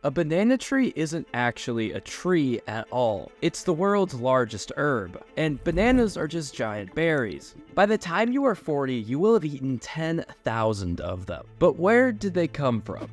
A banana tree isn't actually a tree at all. It's the world's largest herb, and bananas are just giant berries. By the time you are 40, you will have eaten 10,000 of them. But where did they come from?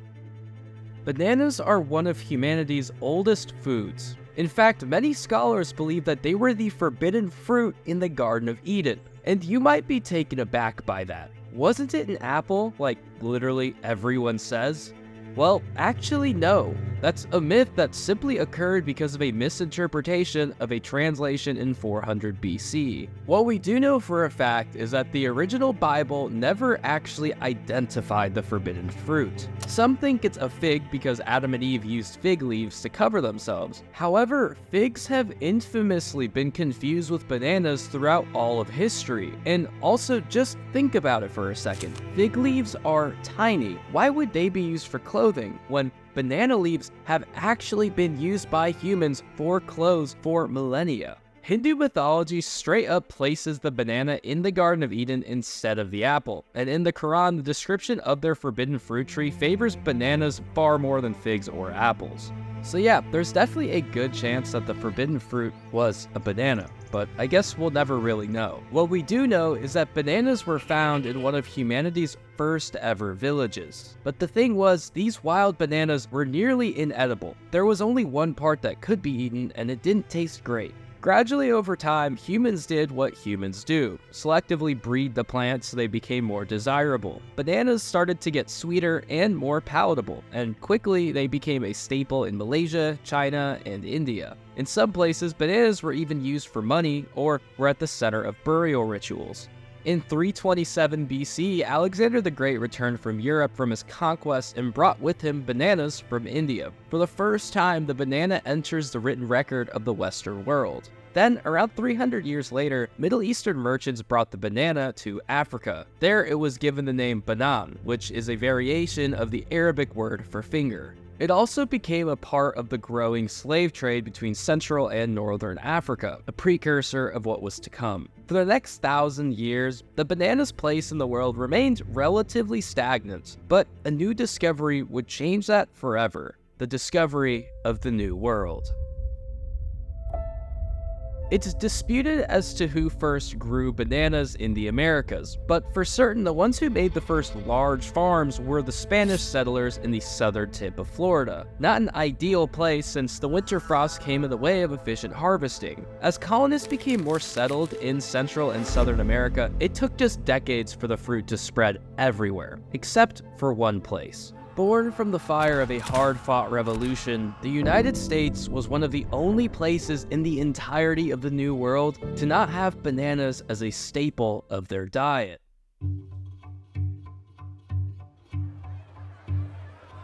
Bananas are one of humanity's oldest foods. In fact, many scholars believe that they were the forbidden fruit in the Garden of Eden. And you might be taken aback by that. Wasn't it an apple, like literally everyone says? Well, actually no. That's a myth that simply occurred because of a misinterpretation of a translation in 400 BC. What we do know for a fact is that the original Bible never actually identified the forbidden fruit. Some think it's a fig because Adam and Eve used fig leaves to cover themselves. However, figs have infamously been confused with bananas throughout all of history. And also, just think about it for a second. Fig leaves are tiny. Why would they be used for clothing when banana leaves have actually been used by humans for clothes for millennia? Hindu mythology straight up places the banana in the Garden of Eden instead of the apple, and in the Quran, the description of their forbidden fruit tree favors bananas far more than figs or apples. So yeah, there's definitely a good chance that the forbidden fruit was a banana, but I guess we'll never really know. What we do know is that bananas were found in one of humanity's first ever villages. But the thing was, these wild bananas were nearly inedible. There was only one part that could be eaten, and it didn't taste great. Gradually over time, humans did what humans do, selectively breed the plants so they became more desirable. Bananas started to get sweeter and more palatable, and quickly they became a staple in Malaysia, China, and India. In some places, bananas were even used for money or were at the center of burial rituals. In 327 BC, Alexander the Great returned from Europe from his conquest and brought with him bananas from India. For the first time, the banana enters the written record of the Western world. Then, around 300 years later, Middle Eastern merchants brought the banana to Africa. There it was given the name banan, which is a variation of the Arabic word for finger. It also became a part of the growing slave trade between Central and Northern Africa, a precursor of what was to come. For the next 1,000 years, the banana's place in the world remained relatively stagnant, but a new discovery would change that forever: the discovery of the New World. It's disputed as to who first grew bananas in the Americas, but for certain the ones who made the first large farms were the Spanish settlers in the southern tip of Florida. Not an ideal place since the winter frost came in the way of efficient harvesting. As colonists became more settled in Central and Southern America, it took just decades for the fruit to spread everywhere, except for one place. Born from the fire of a hard-fought revolution, the United States was one of the only places in the entirety of the New World to not have bananas as a staple of their diet.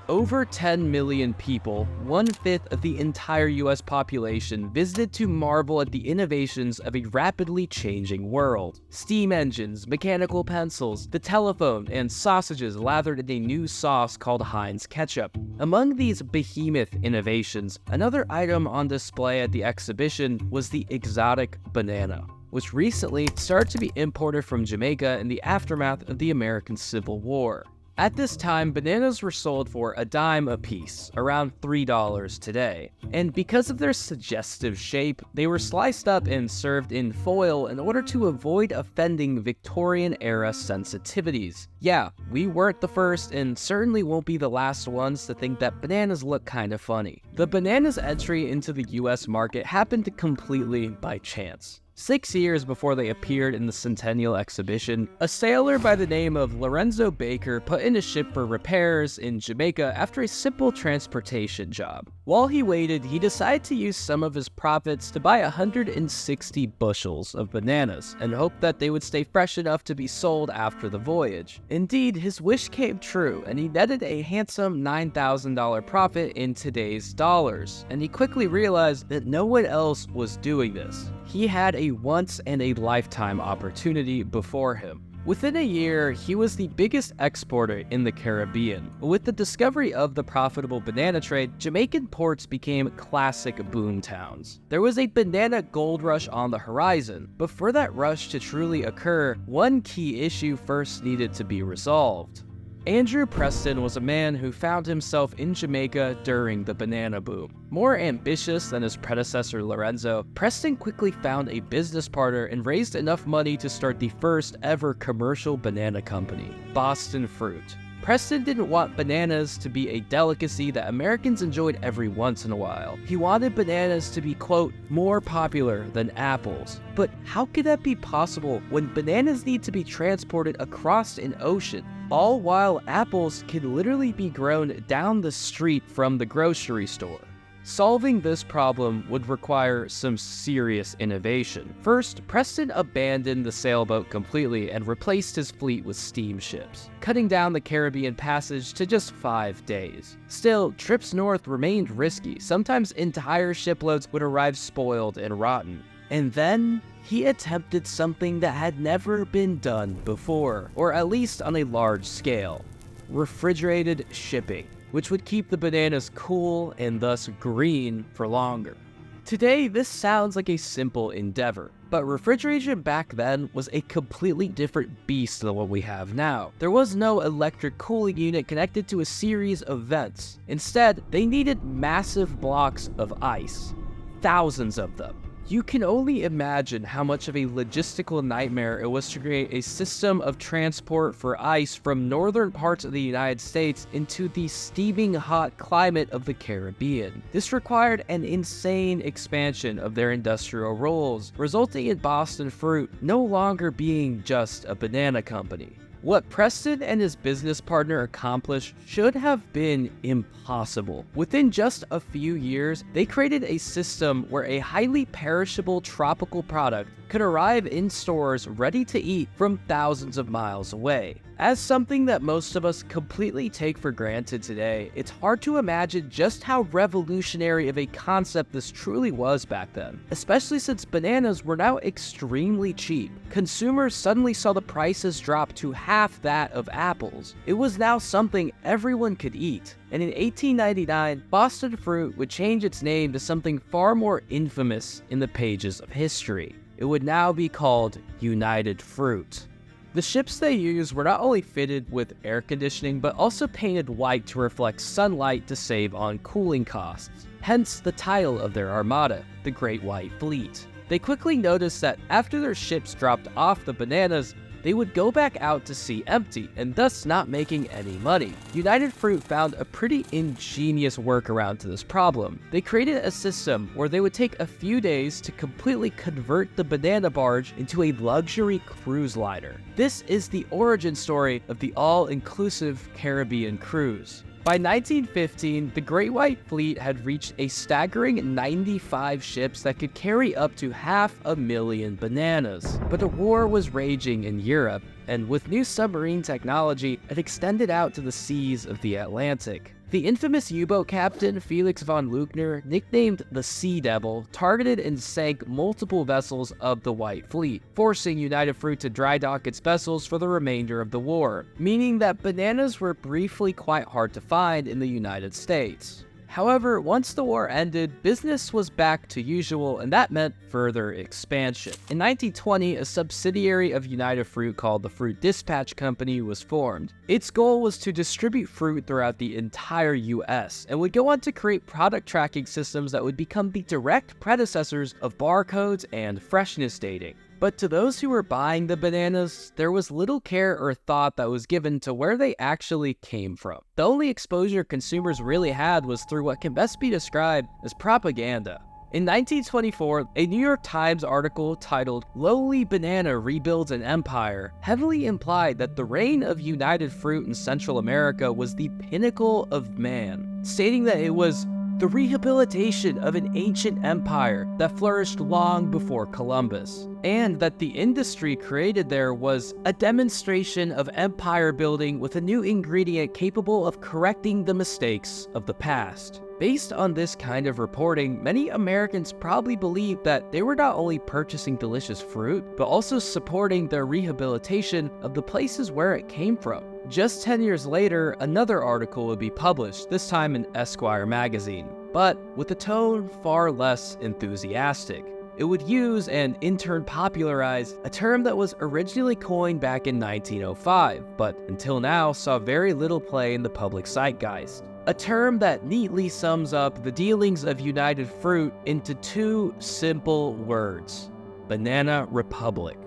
Over 10 million people, 1/5 of the entire US population, visited to marvel at the innovations of a rapidly changing world. Steam engines, mechanical pencils, the telephone, and sausages lathered in a new sauce called Heinz ketchup. Among these behemoth innovations, another item on display at the exhibition was the exotic banana, which recently started to be imported from Jamaica in the aftermath of the American Civil War. At this time, bananas were sold for a dime a piece, around $3 today. And because of their suggestive shape, they were sliced up and served in foil in order to avoid offending Victorian-era sensitivities. Yeah, we weren't the first and certainly won't be the last ones to think that bananas look kinda funny. The banana's entry into the US market happened completely by chance. 6 years before they appeared in the Centennial Exhibition, a sailor by the name of Lorenzo Baker put in a ship for repairs in Jamaica after a simple transportation job. While he waited, he decided to use some of his profits to buy 160 bushels of bananas and hoped that they would stay fresh enough to be sold after the voyage. Indeed, his wish came true, and he netted a handsome $9,000 profit in today's dollars, and he quickly realized that no one else was doing this. He had a once-in-a-lifetime opportunity before him. Within a year, he was the biggest exporter in the Caribbean. With the discovery of the profitable banana trade, Jamaican ports became classic boom towns. There was a banana gold rush on the horizon, but for that rush to truly occur, one key issue first needed to be resolved: Andrew Preston was a man who found himself in Jamaica during the banana boom. More ambitious than his predecessor Lorenzo, Preston quickly found a business partner and raised enough money to start the first ever commercial banana company, Boston Fruit. Preston didn't want bananas to be a delicacy that Americans enjoyed every once in a while. He wanted bananas to be, quote, more popular than apples. But how could that be possible when bananas need to be transported across an ocean, all while apples can literally be grown down the street from the grocery store? Solving this problem would require some serious innovation. First, Preston abandoned the sailboat completely and replaced his fleet with steamships, cutting down the Caribbean passage to just 5 days. Still, trips north remained risky. Sometimes entire shiploads would arrive spoiled and rotten. And then, he attempted something that had never been done before, or at least on a large scale: refrigerated shipping, which would keep the bananas cool and thus green for longer. Today, this sounds like a simple endeavor, but refrigeration back then was a completely different beast than what we have now. There was no electric cooling unit connected to a series of vents. Instead, they needed massive blocks of ice, thousands of them. You can only imagine how much of a logistical nightmare it was to create a system of transport for ice from northern parts of the United States into the steaming hot climate of the Caribbean. This required an insane expansion of their industrial roles, resulting in Boston Fruit no longer being just a banana company. What Preston and his business partner accomplished should have been impossible. Within just a few years, they created a system where a highly perishable tropical product could arrive in stores ready to eat from thousands of miles away. As something that most of us completely take for granted today, it's hard to imagine just how revolutionary of a concept this truly was back then, especially since bananas were now extremely cheap. Consumers suddenly saw the prices drop to half that of apples. It was now something everyone could eat. And in 1899, Boston Fruit would change its name to something far more infamous in the pages of history. It would now be called United Fruit. The ships they used were not only fitted with air conditioning, but also painted white to reflect sunlight to save on cooling costs. Hence the title of their armada, the Great White Fleet. They quickly noticed that after their ships dropped off the bananas, they would go back out to sea empty, and thus not making any money. United Fruit found a pretty ingenious workaround to this problem. They created a system where they would take a few days to completely convert the banana barge into a luxury cruise liner. This is the origin story of the all-inclusive Caribbean cruise. By 1915, the Great White Fleet had reached a staggering 95 ships that could carry up to 500,000 bananas. But a war was raging in Europe, and with new submarine technology, it extended out to the seas of the Atlantic. The infamous U-boat captain Felix von Luckner, nicknamed the Sea Devil, targeted and sank multiple vessels of the White Fleet, forcing United Fruit to dry dock its vessels for the remainder of the war, meaning that bananas were briefly quite hard to find in the United States. However, once the war ended, business was back to usual, and that meant further expansion. In 1920, a subsidiary of United Fruit called the Fruit Dispatch Company was formed. Its goal was to distribute fruit throughout the entire US, and would go on to create product tracking systems that would become the direct predecessors of barcodes and freshness dating. But to those who were buying the bananas, there was little care or thought that was given to where they actually came from. The only exposure consumers really had was through what can best be described as propaganda. In 1924, a New York Times article titled "Lowly Banana Rebuilds an Empire" heavily implied that the reign of United Fruit in Central America was the pinnacle of man, stating that it was the rehabilitation of an ancient empire that flourished long before Columbus, and that the industry created there was a demonstration of empire building with a new ingredient capable of correcting the mistakes of the past. Based on this kind of reporting, many Americans probably believed that they were not only purchasing delicious fruit, but also supporting the rehabilitation of the places where it came from. Just 10 years later, another article would be published, this time in Esquire magazine, but with a tone far less enthusiastic. It would use and in turn popularize a term that was originally coined back in 1905, but until now saw very little play in the public zeitgeist. A term that neatly sums up the dealings of United Fruit into two simple words: Banana Republic.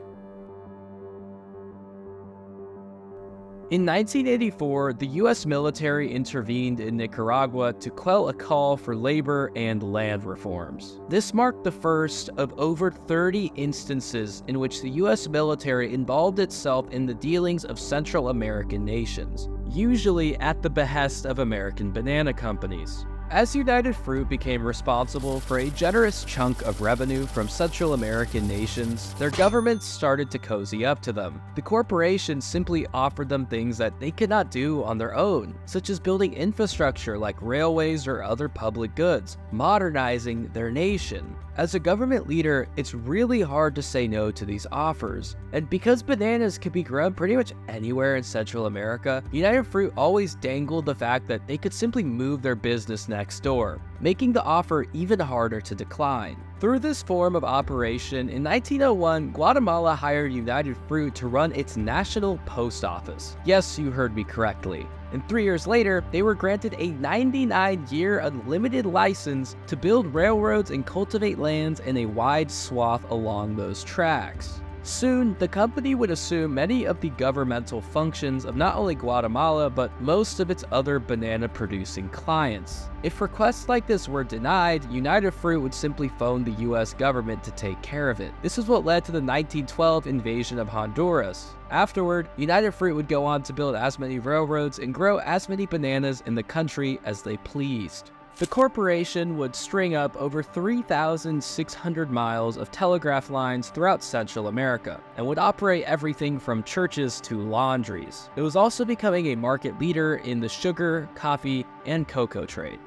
In 1984, the U.S. military intervened in Nicaragua to quell a call for labor and land reforms. This marked the first of over 30 instances in which the U.S. military involved itself in the dealings of Central American nations, usually at the behest of American banana companies. As United Fruit became responsible for a generous chunk of revenue from Central American nations, their governments started to cozy up to them. The corporation simply offered them things that they could not do on their own, such as building infrastructure like railways or other public goods, modernizing their nation. As a government leader, it's really hard to say no to these offers. And because bananas could be grown pretty much anywhere in Central America, United Fruit always dangled the fact that they could simply move their business next door, making the offer even harder to decline. Through this form of operation, in 1901, Guatemala hired United Fruit to run its national post office. Yes, you heard me correctly. And 3 years later, they were granted a 99-year unlimited license to build railroads and cultivate lands in a wide swath along those tracks. Soon, the company would assume many of the governmental functions of not only Guatemala, but most of its other banana-producing clients. If requests like this were denied, United Fruit would simply phone the US government to take care of it. This is what led to the 1912 invasion of Honduras. Afterward, United Fruit would go on to build as many railroads and grow as many bananas in the country as they pleased. The corporation would string up over 3,600 miles of telegraph lines throughout Central America, and would operate everything from churches to laundries. It was also becoming a market leader in the sugar, coffee, and cocoa trade.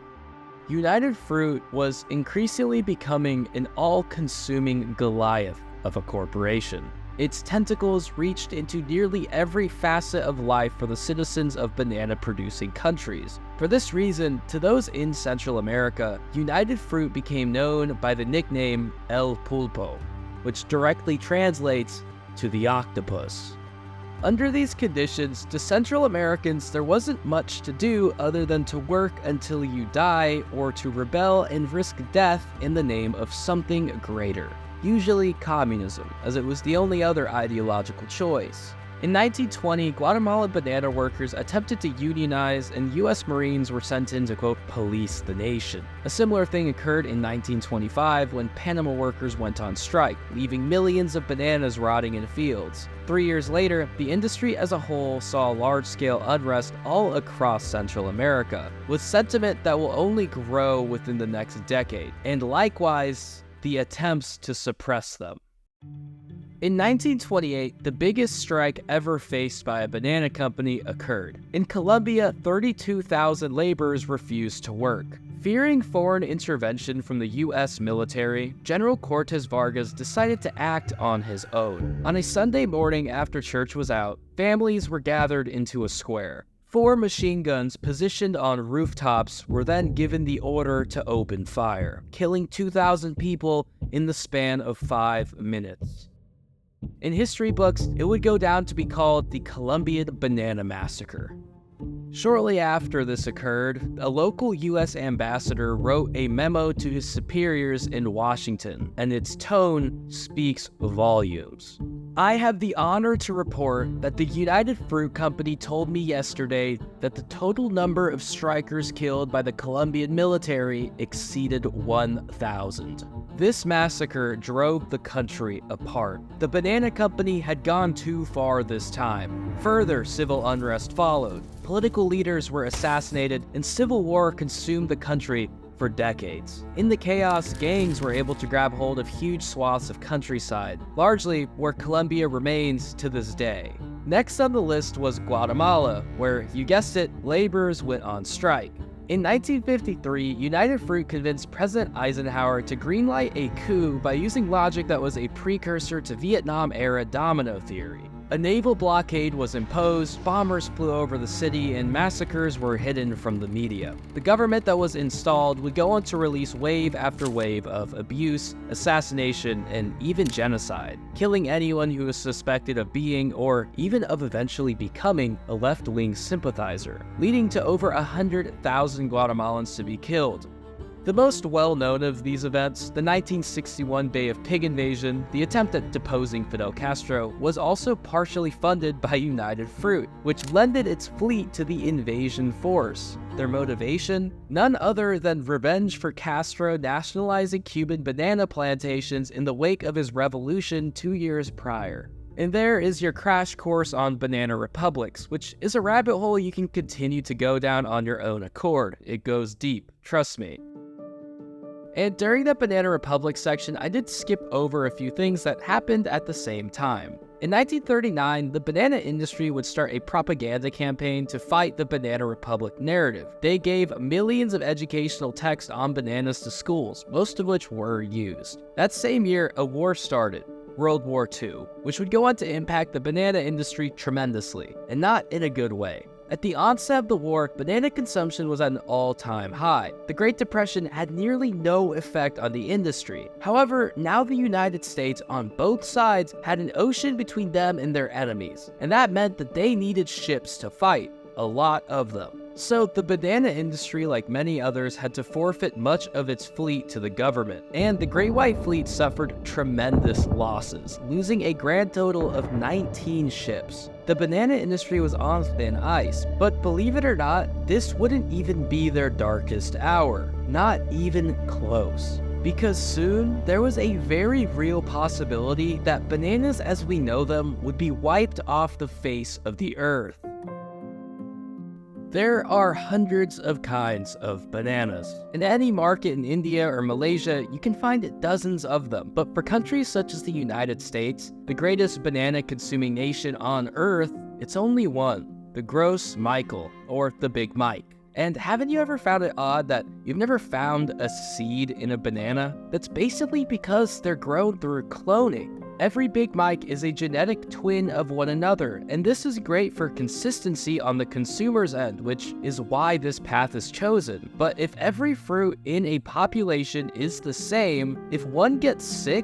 United Fruit was increasingly becoming an all-consuming Goliath of a corporation. Its tentacles reached into nearly every facet of life for the citizens of banana-producing countries. For this reason, to those in Central America, United Fruit became known by the nickname El Pulpo, which directly translates to the octopus. Under these conditions, to Central Americans, there wasn't much to do other than to work until you die or to rebel and risk death in the name of something greater. Usually communism, as it was the only other ideological choice. In 1920, Guatemalan banana workers attempted to unionize, and US Marines were sent in to, quote, police the nation. A similar thing occurred in 1925 when Panama workers went on strike, leaving millions of bananas rotting in fields. 3 years later, the industry as a whole saw large-scale unrest all across Central America, with sentiment that will only grow within the next decade, and likewise, the attempts to suppress them. In 1928, the biggest strike ever faced by a banana company occurred. In Colombia, 32,000 laborers refused to work. Fearing foreign intervention from the US military, General Cortes Vargas decided to act on his own. On a Sunday morning after church was out, families were gathered into a square. 4 machine guns positioned on rooftops were then given the order to open fire, killing 2,000 people in the span of 5 minutes. In history books, it would go down to be called the Colombian Banana Massacre. Shortly after this occurred, a local US ambassador wrote a memo to his superiors in Washington, and its tone speaks volumes. I have the honor to report that the United Fruit Company told me yesterday that the total number of strikers killed by the Colombian military exceeded 1,000. This massacre drove the country apart. The banana company had gone too far this time. Further civil unrest followed. Political leaders were assassinated, and civil war consumed the country for decades. In the chaos, gangs were able to grab hold of huge swaths of countryside, largely where Colombia remains to this day. Next on the list was Guatemala, where, you guessed it, laborers went on strike. In 1953, United Fruit convinced President Eisenhower to greenlight a coup by using logic that was a precursor to Vietnam-era domino theory. A naval blockade was imposed, bombers flew over the city, and massacres were hidden from the media. The government that was installed would go on to release wave after wave of abuse, assassination, and even genocide, killing anyone who was suspected of being or even of eventually becoming a left-wing sympathizer, leading to over 100,000 Guatemalans to be killed. The most well-known of these events, the 1961 Bay of Pig invasion, the attempt at deposing Fidel Castro, was also partially funded by United Fruit, which lended its fleet to the invasion force. Their motivation? None other than revenge for Castro nationalizing Cuban banana plantations in the wake of his revolution 2 years prior. And there is your crash course on banana republics, which is a rabbit hole you can continue to go down on your own accord. It goes deep, trust me. And during that Banana Republic section, I did skip over a few things that happened at the same time. In 1939, the banana industry would start a propaganda campaign to fight the Banana Republic narrative. They gave millions of educational texts on bananas to schools, most of which were used. That same year, a war started, World War II, which would go on to impact the banana industry tremendously, and not in a good way. At the onset of the war, banana consumption was at an all-time high. The Great Depression had nearly no effect on the industry. However, now the United States on both sides had an ocean between them and their enemies, and that meant that they needed ships to fight, a lot of them. So the banana industry, like many others, had to forfeit much of its fleet to the government, and the Great White Fleet suffered tremendous losses, losing a grand total of 19 ships. The banana industry was on thin ice, but believe it or not, this wouldn't even be their darkest hour. Not even close. Because soon, there was a very real possibility that bananas as we know them would be wiped off the face of the earth. There are hundreds of kinds of bananas. In any market in India or Malaysia, you can find dozens of them. But for countries such as the United States, the greatest banana-consuming nation on Earth, it's only one, the Gross Michael, or the Big Mike. And haven't you ever found it odd that you've never found a seed in a banana? That's basically because they're grown through cloning. Every Big Mike is a genetic twin of one another, and this is great for consistency on the consumer's end, which is why this path is chosen. But if every fruit in a population is the same, if one gets sick,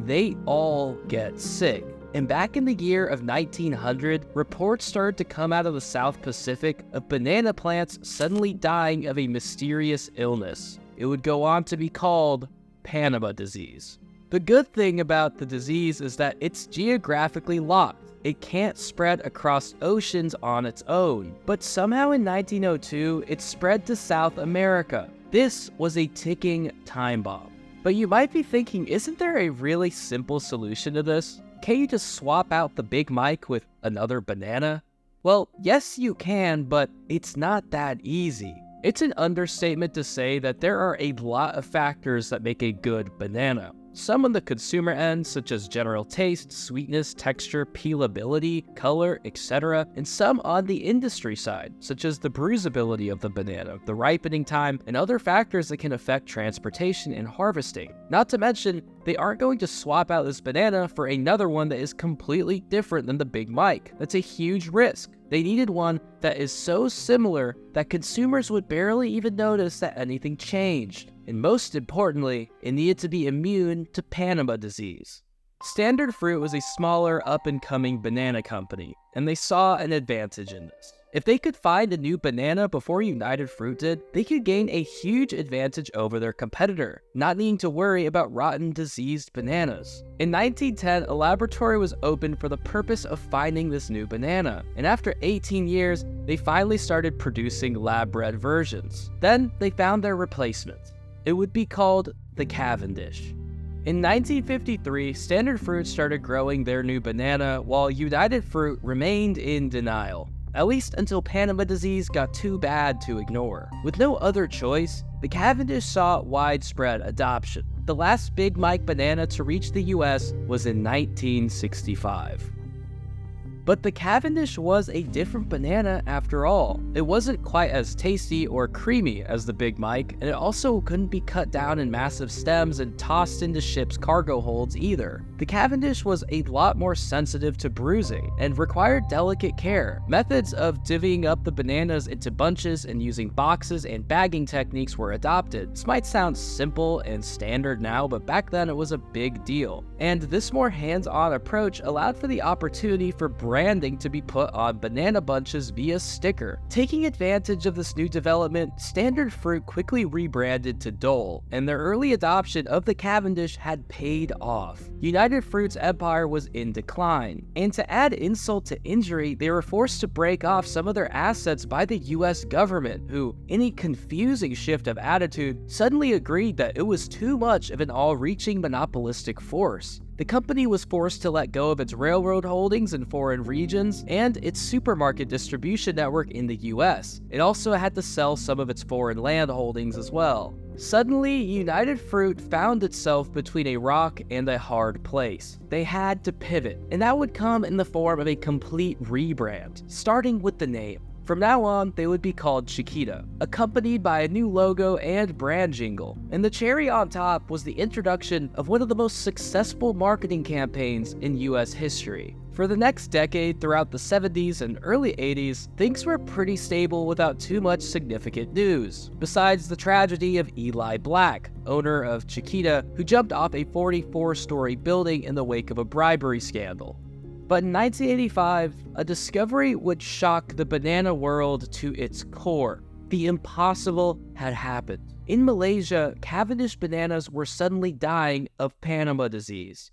they all get sick. And back in the year of 1900, reports started to come out of the South Pacific of banana plants suddenly dying of a mysterious illness. It would go on to be called Panama disease. The good thing about the disease is that it's geographically locked. It can't spread across oceans on its own. But somehow in 1902, it spread to South America. This was a ticking time bomb. But you might be thinking, isn't there a really simple solution to this? Can't you just swap out the Big Mike with another banana? Well, yes you can, but it's not that easy. It's an understatement to say that there are a lot of factors that make a good banana. Some on the consumer end, such as general taste, sweetness, texture, peelability, color, etc., and some on the industry side, such as the bruisability of the banana, the ripening time, and other factors that can affect transportation and harvesting. Not to mention, they aren't going to swap out this banana for another one that is completely different than the Big Mike. That's a huge risk. They needed one that is so similar that consumers would barely even notice that anything changed. And most importantly, it needed to be immune to Panama disease. Standard Fruit was a smaller, up-and-coming banana company, and they saw an advantage in this. If they could find a new banana before United Fruit did, they could gain a huge advantage over their competitor, not needing to worry about rotten, diseased bananas. In 1910, a laboratory was opened for the purpose of finding this new banana, and after 18 years, they finally started producing lab-bred versions. Then, they found their replacement. It would be called the Cavendish. In 1953, Standard Fruit started growing their new banana, while United Fruit remained in denial. At least until Panama disease got too bad to ignore. With no other choice, the Cavendish saw widespread adoption. The last Big Mike banana to reach the US was in 1965. But the Cavendish was a different banana after all. It wasn't quite as tasty or creamy as the Big Mike, and it also couldn't be cut down in massive stems and tossed into ships' cargo holds either. The Cavendish was a lot more sensitive to bruising and required delicate care. Methods of divvying up the bananas into bunches and using boxes and bagging techniques were adopted. This might sound simple and standard now, but back then it was a big deal. And this more hands-on approach allowed for the opportunity for branding to be put on banana bunches via sticker. Taking advantage of this new development, Standard Fruit quickly rebranded to Dole, and their early adoption of the Cavendish had paid off. United Fruit's empire was in decline, and to add insult to injury, they were forced to break off some of their assets by the US government, who, in a confusing shift of attitude, suddenly agreed that it was too much of an all-reaching monopolistic force. The company was forced to let go of its railroad holdings in foreign regions and its supermarket distribution network in the US. It also had to sell some of its foreign land holdings as well. Suddenly, United Fruit found itself between a rock and a hard place. They had to pivot, and that would come in the form of a complete rebrand, starting with the name. From now on, they would be called Chiquita, accompanied by a new logo and brand jingle. And the cherry on top was the introduction of one of the most successful marketing campaigns in US history. For the next decade, throughout the 70s and early 80s, things were pretty stable without too much significant news. Besides the tragedy of Eli Black, owner of Chiquita, who jumped off a 44-story building in the wake of a bribery scandal. But in 1985, a discovery would shock the banana world to its core. The impossible had happened. In Malaysia, Cavendish bananas were suddenly dying of Panama disease.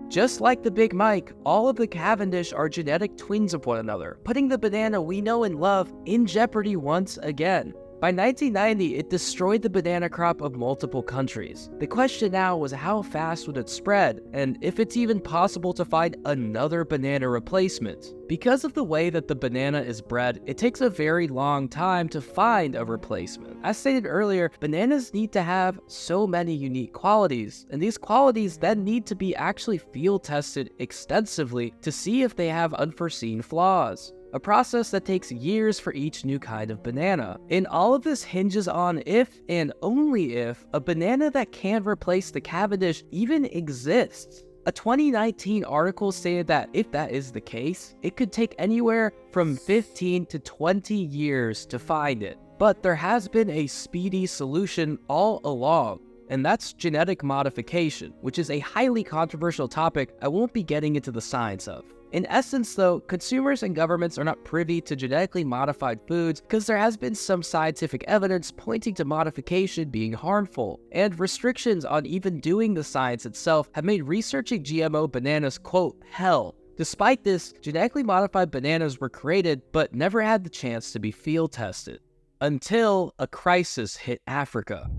Just like the Big Mike, all of the Cavendish are genetic twins of one another, putting the banana we know and love in jeopardy once again. By 1990, it destroyed the banana crop of multiple countries. The question now was how fast would it spread, and if it's even possible to find another banana replacement. Because of the way that the banana is bred, it takes a very long time to find a replacement. As stated earlier, bananas need to have so many unique qualities, and these qualities then need to be actually field tested extensively to see if they have unforeseen flaws. A process that takes years for each new kind of banana. And all of this hinges on if, and only if, a banana that can replace the Cavendish even exists. A 2019 article stated that if that is the case, it could take anywhere from 15 to 20 years to find it. But there has been a speedy solution all along, and that's genetic modification, which is a highly controversial topic I won't be getting into the science of. In essence though, consumers and governments are not privy to genetically modified foods because there has been some scientific evidence pointing to modification being harmful, and restrictions on even doing the science itself have made researching GMO bananas, quote, hell. Despite this, genetically modified bananas were created but never had the chance to be field tested. Until a crisis hit Africa.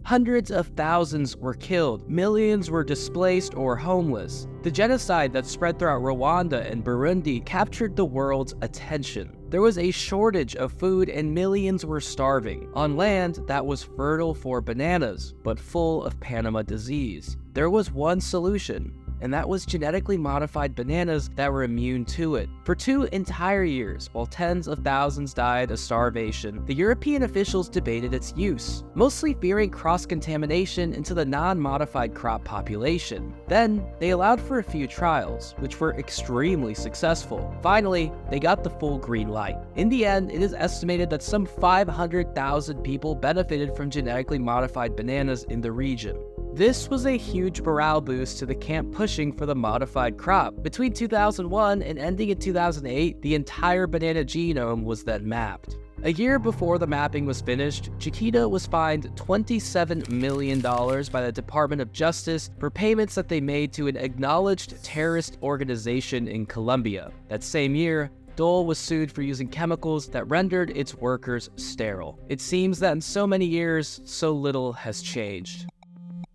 Hundreds of thousands were killed, millions were displaced or homeless. The genocide that spread throughout Rwanda and Burundi captured the world's attention. There was a shortage of food and millions were starving on land that was fertile for bananas, but full of Panama disease. There was one solution, and that was genetically modified bananas that were immune to it. For 2 entire years, while tens of thousands died of starvation, the European officials debated its use, mostly fearing cross-contamination into the non-modified crop population. Then, they allowed for a few trials, which were extremely successful. Finally, they got the full green light. In the end, it is estimated that some 500,000 people benefited from genetically modified bananas in the region. This was a huge morale boost to the camp pushing for the modified crop. Between 2001 and ending in 2008, the entire banana genome was then mapped. A year before the mapping was finished, Chiquita was fined $27 million by the Department of Justice for payments that they made to an acknowledged terrorist organization in Colombia. That same year, Dole was sued for using chemicals that rendered its workers sterile. It seems that in so many years, so little has changed.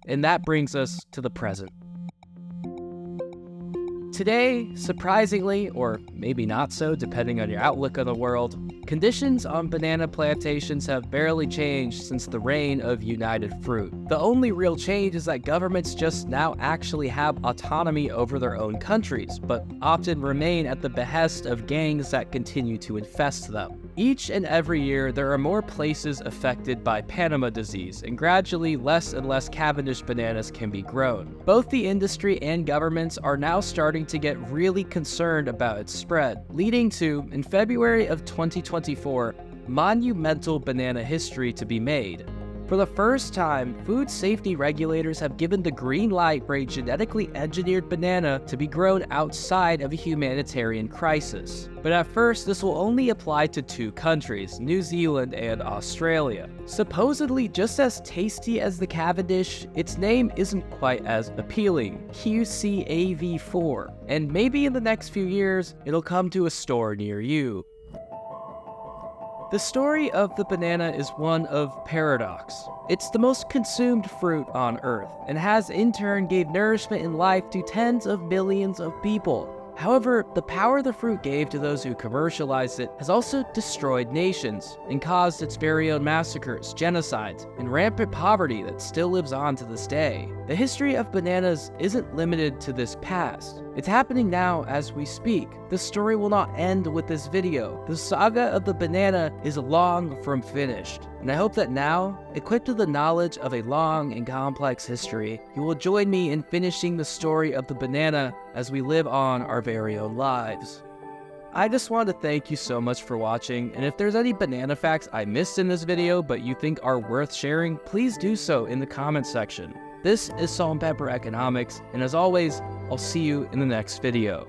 And that brings us to the present. Today, surprisingly, or maybe not so depending on your outlook on the world, conditions on banana plantations have barely changed since the reign of United Fruit. The only real change is that governments just now actually have autonomy over their own countries, but often remain at the behest of gangs that continue to infest them. Each and every year, there are more places affected by Panama disease, and gradually less and less Cavendish bananas can be grown. Both the industry and governments are now starting to get really concerned about its spread, leading to, in February of 2024, monumental banana history to be made. For the first time, food safety regulators have given the green light for a genetically engineered banana to be grown outside of a humanitarian crisis. But at first, this will only apply to 2 countries, New Zealand and Australia. Supposedly just as tasty as the Cavendish, its name isn't quite as appealing, QCAV4, and maybe in the next few years, it'll come to a store near you. The story of the banana is one of paradox. It's the most consumed fruit on Earth, and has in turn gave nourishment and life to tens of millions of people. However, the power the fruit gave to those who commercialized it has also destroyed nations, and caused its very own massacres, genocides, and rampant poverty that still lives on to this day. The history of bananas isn't limited to this past. It's happening now as we speak. This story will not end with this video. The saga of the banana is long from finished, and I hope that now, equipped with the knowledge of a long and complex history, you will join me in finishing the story of the banana as we live on our very own lives. I just want to thank you so much for watching, and if there's any banana facts I missed in this video but you think are worth sharing, please do so in the comments section. This is Salt and Pepper Economics, and as always, I'll see you in the next video.